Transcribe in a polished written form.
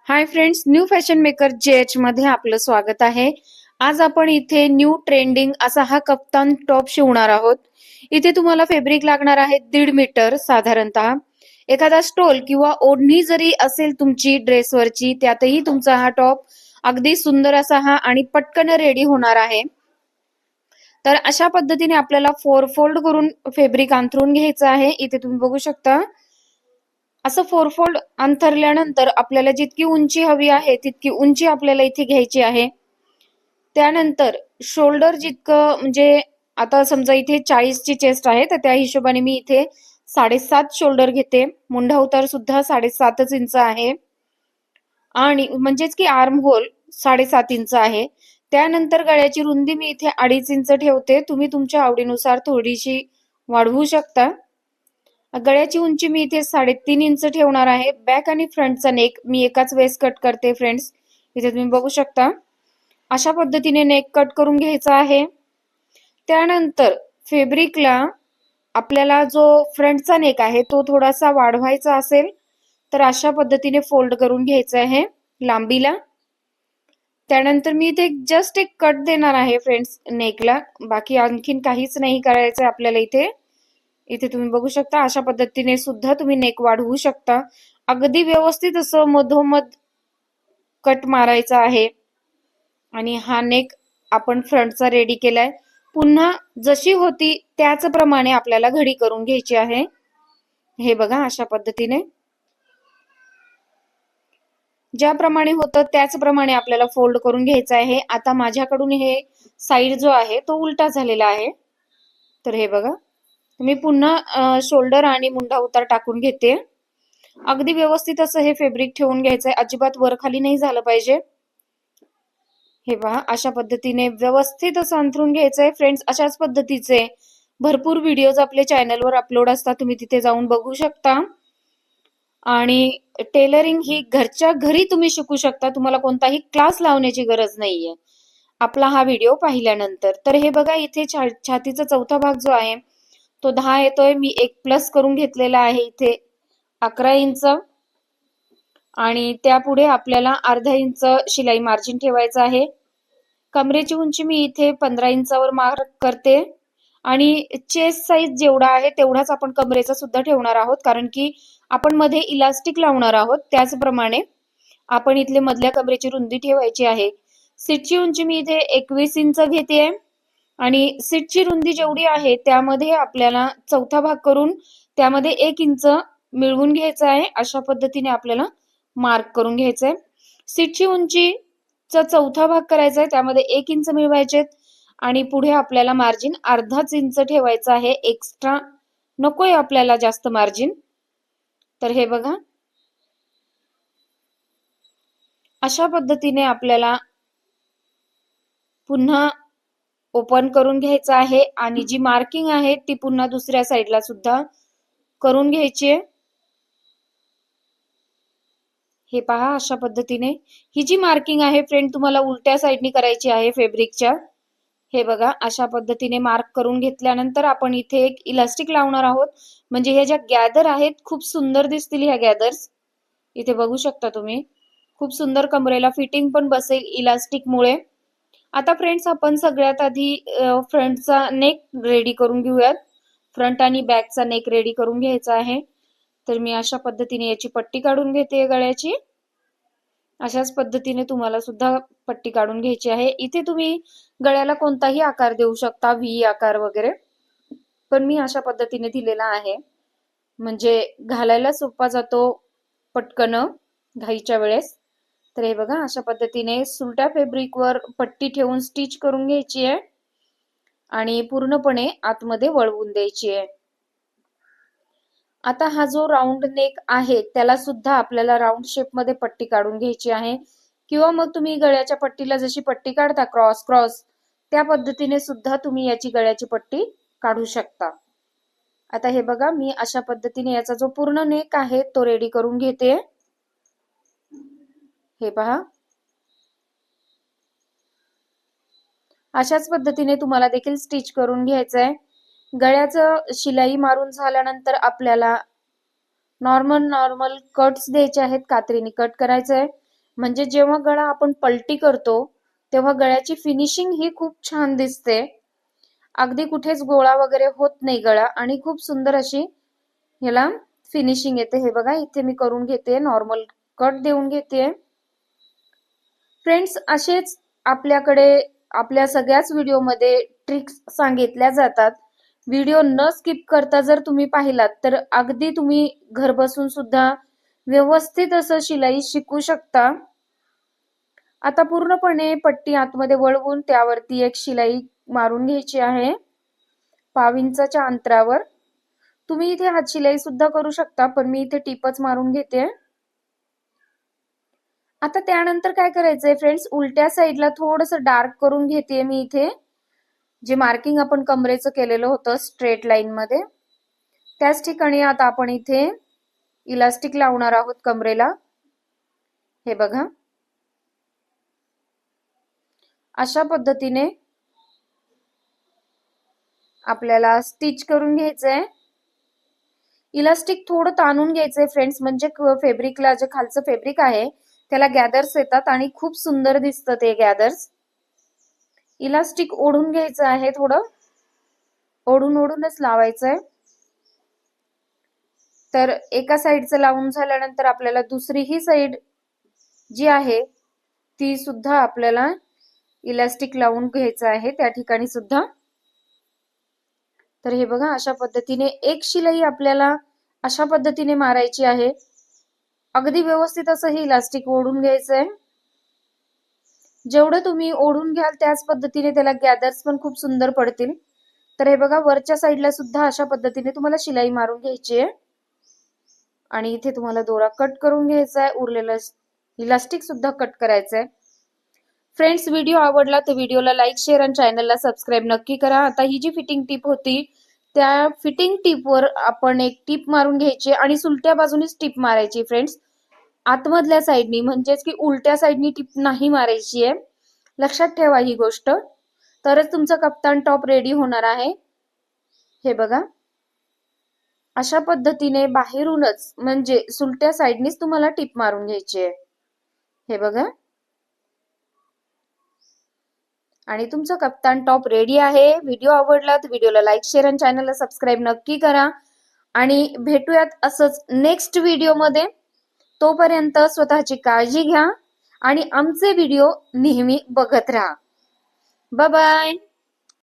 Hi friends, new fashion maker JH मध्ये आपलं स्वागत आहे। आज आपण इथे न्यू ट्रेंडिंग असा हा कप्तान टॉप शिवणार आहोत। इथे तुम्हाला फॅब्रिक लागणार आहे 1.5 मीटर साधारणतः। एखादा स्टोल किंवा ओढणी जरी असेल तुमची ड्रेसवरची, त्यातही तुमचा हा टॉप अगदी सुंदर असा हा आणि पटकन रेडी होणार आहे। तर अशा पद्धतीने आपल्याला 4 फोल्ड करून फॅब्रिक अंथरून घ्यायचं आहे। इथे तुम्ही बघू शकता असं 4 फोल्ड अंथरल्यानंतर आपल्याला जितकी उंची हवी आहे तितकी उंची आपल्याला इथे घ्यायची आहे। त्यानंतर शोल्डर जितकं म्हणजे आता समजा इथे 40 ची चेस्ट आहे, तर त्या हिशोबाने मी इथे 7.5 शोल्डर घेते। मुंढा उतार सुद्धा 7.5 इंच आहे आणि म्हणजेच की आर्म होल 7.5 इंच आहे। त्यानंतर गळ्याची रुंदी मी इथे 2.5 इंच ठेवते। तुम्ही तुमच्या आवडीनुसार थोडीशी वाढवू शकता। गळ्याची उंची मी इथे 3.5 इंच ठेवणार आहे। बॅक आणि फ्रंटचा नेक मी एकाच वेळेस कट करते फ्रेंड्स। इथे तुम्ही बघू शकता अशा पद्धतीने नेक कट करून घ्यायचा आहे। त्यानंतर फॅब्रिकला आपल्याला जो फ्रंटचा नेक आहे तो थोडासा वाढवायचा असेल तर अशा पद्धतीने फोल्ड करून घ्यायचा आहे लांबीला। त्यानंतर मी इथे जस्ट एक कट देणार आहे फ्रेंड्स नेकला, बाकी आणखीन काहीच नाही करायचं आपल्याला इथे। इथे तुम्ही बघू शकता अशा पद्धतीने सुद्धा तुम्ही नेक वाढवू शकता। अगदी व्यवस्थित असं मधोमध कट मारायचा आहे आणि हा नेक आपण फ्रंटचा रेडी केलाय। पुन्हा जशी होती त्याचप्रमाणे आपल्याला घडी करून घ्यायची आहे। हे बघा अशा पद्धतीने ज्याप्रमाणे होतं त्याचप्रमाणे आपल्याला फोल्ड करून घ्यायचं आहे। आता माझ्याकडून हे साइड जो आहे तो उलटा झालेला आहे, तर हे बघा मी पुन्हा शोल्डर आणि मुंढा उतार टाकून घेते। अगदी व्यवस्थित असं हे फॅब्रिक ठेवून घ्यायचंय, अजिबात वर खाली नाही झालं पाहिजे। हे पहा अशा पद्धतीने व्यवस्थित असं अंथरून घ्यायचंय फ्रेंड्स। अशाच पद्धतीचे भरपूर व्हिडिओज आपल्या चॅनलवर अपलोड असतात, तुम्ही तिथे जाऊन बघू शकता। आणि टेलरिंग ही घरच्या घरी तुम्ही शिकू शकता, तुम्हाला कोणताही क्लास लावण्याची गरज नाहीये आपला हा व्हिडिओ पाहिल्यानंतर। तर हे बघा इथे छातीचा चौथा भाग जो आहे तो 10 येतोय, मी 1 प्लस करून घेतलेला आहे इथे 11 इंच आणि त्यापुढे आपल्याला अर्धा इंच शिलाई मार्जिन ठेवायचं आहे। कमरेची उंची मी इथे 15 इंचावर मार्क करते आणि चेस्ट साइज जेवढा आहे तेवढाच आपण कमरेचा सुद्धा ठेवणार आहोत, कारण की आपण मध्ये इलास्टिक लावणार आहोत। त्याचप्रमाणे आपण इथले मधल्या कमरेची रुंदी ठेवायची आहे। सीटची उंची मी इथे 21 इंच घेते आणि सीटची रुंदी जेवढी आहे त्यामध्ये आपल्याला चौथा भाग करून त्यामध्ये 1 इंच मिळवून घ्यायचा आहे। अशा पद्धतीने आपल्याला मार्क करून घ्यायचंय। सीटची उंचीचा चौथा भाग करायचा आहे, त्यामध्ये 1 इंच मिळवायचे आणि पुढे आपल्याला मार्जिन अर्धाच इंच ठेवायचं आहे। एक्स्ट्रा नकोय आपल्याला जास्त मार्जिन। तर हे बघा अशा पद्धतीने आपल्याला पुन्हा ओपन करून घ्यायचं आहे आणि जी मार्किंग आहे ती पुन्हा दुसऱ्या साइडला सुद्धा करून घ्यायची आहे। हे पहा अशा पद्धतीने ही जी मार्किंग आहे फ्रेंड तुम्हाला उलट्या साइडनी करायची आहे फॅब्रिकच्या। हे बघा अशा पद्धतीने मार्क करून घेतल्यानंतर आपण इथे एक इलास्टिक लावणार आहोत, म्हणजे ह्या ज्या गॅदर आहेत खूप सुंदर दिसतील ह्या गॅदर्स। इथे बघू शकता तुम्ही खूप सुंदर कमरेला फिटिंग पण बसेल इलास्टिक मुळे। आता फ्रेंड्स आपण सगळ्यात आधी फ्रंटचा नेक रेडी करून घेऊयात। फ्रंट आणि बॅकचा नेक रेडी करून घ्यायचा आहे। तर मी अशा पद्धतीने याची पट्टी काढून घेते गळ्याची। अशाच पद्धतीने तुम्हाला सुद्धा पट्टी काढून घ्यायची आहे। इथे तुम्ही गळ्याला कोणताही आकार देऊ शकता, व्ही आकार वगैरे, पण मी अशा पद्धतीने दिलेला आहे म्हणजे घालायला सोपा जातो पटकन घाईच्या वेळेस। तर हे बघा अशा पद्धतीने सुलट्या फॅब्रिकवर पट्टी ठेवून स्टिच करून घ्यायची आहे आणि पूर्णपणे आतमध्ये वळवून द्यायची आहे। आता हा जो राऊंड नेक आहे त्याला सुद्धा आपल्याला राऊंड शेप मध्ये पट्टी काढून घ्यायची आहे, किंवा मग तुम्ही गळ्याच्या पट्टीला जशी पट्टी काढता क्रॉस क्रॉस त्या पद्धतीने सुद्धा तुम्ही याची गळ्याची पट्टी काढू शकता। आता हे बघा मी अशा पद्धतीने याचा जो पूर्ण नेक आहे तो रेडी करून घेते। हे पहा अशाच पद्धतीने तुम्हाला देखील स्टिच करून घ्यायचंय। गळ्याचं शिलाई मारून झाल्यानंतर आपल्याला नॉर्मल कट्स द्यायचे आहेत, कात्रीने कट करायचंय। म्हणजे जेव्हा गळा आपण पलटी करतो तेव्हा गळ्याची फिनिशिंग ही खूप छान दिसते. अगदी कुठेच गोळा वगैरे होत नाही गळा आणि खूप सुंदर अशी ह्याला फिनिशिंग येते. हे बघा इथे मी करून घेते, नॉर्मल कट देऊन घेते. फ्रेंड्स, असेच आपल्याकडे आपल्या सगळ्याच व्हिडिओमध्ये ट्रिक्स सांगितल्या जातात. व्हिडिओ न स्किप करता जर तुम्ही पाहिलात तर अगदी तुम्ही घर बसून सुद्धा व्यवस्थित असं शिलाई शिकू शकता. आता पूर्णपणे पट्टी आतमध्ये वळवून त्यावरती एक शिलाई मारून घ्यायची आहे 1/2 इंचाच्या अंतरावर. तुम्ही इथे हात शिलाई सुद्धा करू शकता, पण मी इथे टिपच मारून घेते. आता त्यानंतर काय करायचंय फ्रेंड्स, उलट्या साईडला थोडंसं डार्क करून घेते मी इथे. जे मार्किंग आपण कमरेचं केलेलं होतं स्ट्रेट लाईन मध्ये, त्याच ठिकाणी आता आपण इथे इलास्टिक लावणार आहोत कमरेला. हे बघा अशा पद्धतीने आपल्याला स्टिच करून घ्यायचंय. इलास्टिक थोडं ताणून घ्यायचंय फ्रेंड्स, म्हणजे फॅब्रिकला जे खालचं फॅब्रिक आहे त्याला गॅदर्स येतात आणि खूप सुंदर दिसतं ते गॅदर्स. इलास्टिक ओढून घ्यायचं आहे, थोडं ओढूनच लावायचंय. तर एका साईडचं लावून झाल्यानंतर आपल्याला दुसरी ही साईड जी आहे ती सुद्धा आपल्याला इलास्टिक लावून घ्यायचं आहे त्या ठिकाणी सुद्धा. तर हे बघा अशा पद्धतीने एक शिलाई आपल्याला अशा पद्धतीने मारायची आहे. अगदी व्यवस्थित असं हे इलास्टिक ओढून घ्यायचंय. जेवढं तुम्ही ओढून घ्याल त्याच पद्धतीने त्याला गॅदर्स पण खूप सुंदर पडतील. तर हे बघा वरच्या साईडला सुद्धा अशा पद्धतीने तुम्हाला शिलाई मारून घ्यायची आहे आणि इथे तुम्हाला दोरा कट करून घ्यायचा आहे. उरलेलं इलास्टिक सुद्धा कट करायचंय. फ्रेंड्स, व्हिडिओ आवडला तर व्हिडिओला लाईक, शेअर आणि चॅनलला सबस्क्राईब नक्की करा. आता ही जी फिटिंग टिप होती त्या फिटिंग टिपवर आपण एक टिप मारून घ्यायची आणि सुलट्या बाजूनेच टिप मारायची फ्रेंड्स, आतमधल्या साईडनी, म्हणजेच की उलट्या साईडनी टिप नाही मारायची आहे. लक्षात ठेवा ही गोष्ट, तरच तुमचा कप्तान टॉप रेडी होणार आहे. हे बघा अशा पद्धतीने बाहेरूनच म्हणजे सुलट्या साईडनीच तुम्हाला टिप मारून घ्यायची आहे. हे बघा आणि तुमचा कप्तान टॉप रेडी आहे. व्हिडिओ आवडला तर व्हिडिओला लाईक, शेअर आणि चॅनलला सबस्क्राईब नक्की करा आणि भेटूयात असंच नेक्स्ट व्हिडिओमध्ये. तोपर्यंत स्वतःची काळजी घ्या आणि आमचे व्हिडिओ नेहमी बघत राहा. Bye bye.